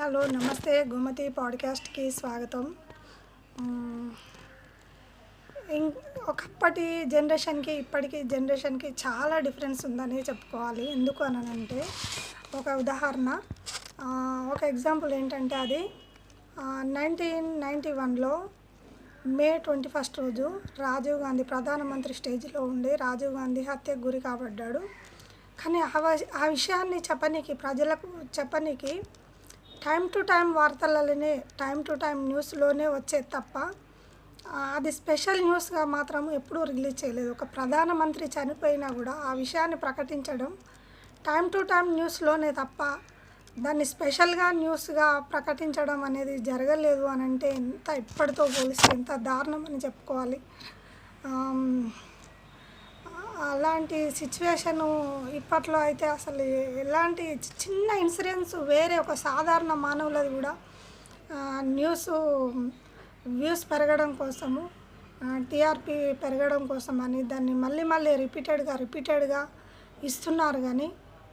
Hello నమస్తే గోమతి పాడ్కాస్ట్కి స్వాగతం. ఒకప్పటి జనరేషన్కి ఇప్పటికి జనరేషన్కి చాలా డిఫరెన్స్ ఉందని చెప్పుకోవాలి. ఎందుకు అనంటే ఒక ఉదాహరణ, ఒక ఎగ్జాంపుల్ ఏంటంటే అది 1991లో మే 21 రోజు రాజీవ్ గాంధీ ప్రధానమంత్రి స్టేజ్లో ఉండి రాజీవ్ గాంధీ హత్యకు గురి కాబడ్డాడు. కానీ ఆ విషయాన్ని ప్రజలకు చెప్పనీకి టైం టు టైం వార్తలలోనే టైం టు టైం న్యూస్లోనే వచ్చేది తప్ప అది స్పెషల్ న్యూస్గా మాత్రం ఎప్పుడూ రిలీజ్ చేయలేదు. ఒక ప్రధానమంత్రి చనిపోయినా కూడా ఆ విషయాన్ని ప్రకటించడం టైం టు టైం న్యూస్లోనే తప్ప దాన్ని స్పెషల్గా న్యూస్గా ప్రకటించడం అనేది జరగలేదు అని అంటే ఇప్పటితో పోలిస్తే ఎంత దారుణం అని చెప్పుకోవాలి. అలాంటి సిచ్యువేషను ఇప్పట్లో అయితే అసలు ఎలాంటి చిన్న ఇన్సిడెంట్స్ వేరే ఒక సాధారణ మానవులది కూడా వ్యూస్ పెరగడం కోసము, టీఆర్పీ పెరగడం కోసం అని దాన్ని మళ్ళీ రిపీటెడ్గా ఇస్తున్నారు. కానీ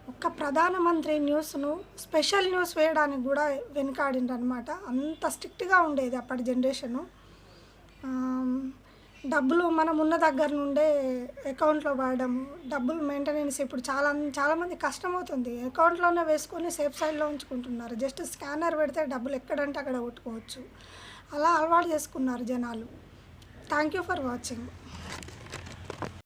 ఒక్క ప్రధానమంత్రి న్యూస్ను స్పెషల్ న్యూస్ వేయడానికి కూడా వెనుకాడిండ్రనమాట. అంత స్ట్రిక్ట్గా ఉండేది అప్పటి జనరేషను. డబ్బులు మనం ఉన్న దగ్గర నుండే అకౌంట్లో పడడము, డబ్బులు మెయింటెనెన్స్ ఇప్పుడు చాలామంది కష్టమవుతుంది. అకౌంట్లోనే వేసుకొని సేఫ్ సైడ్లో ఉంచుకుంటున్నారు. జస్ట్ స్కానర్ పెడితే డబ్బులు ఎక్కడంటే అక్కడ కొట్టుకోవచ్చు. అలా అలవాటు చేసుకున్నారు జనాలు. Thank you for watching.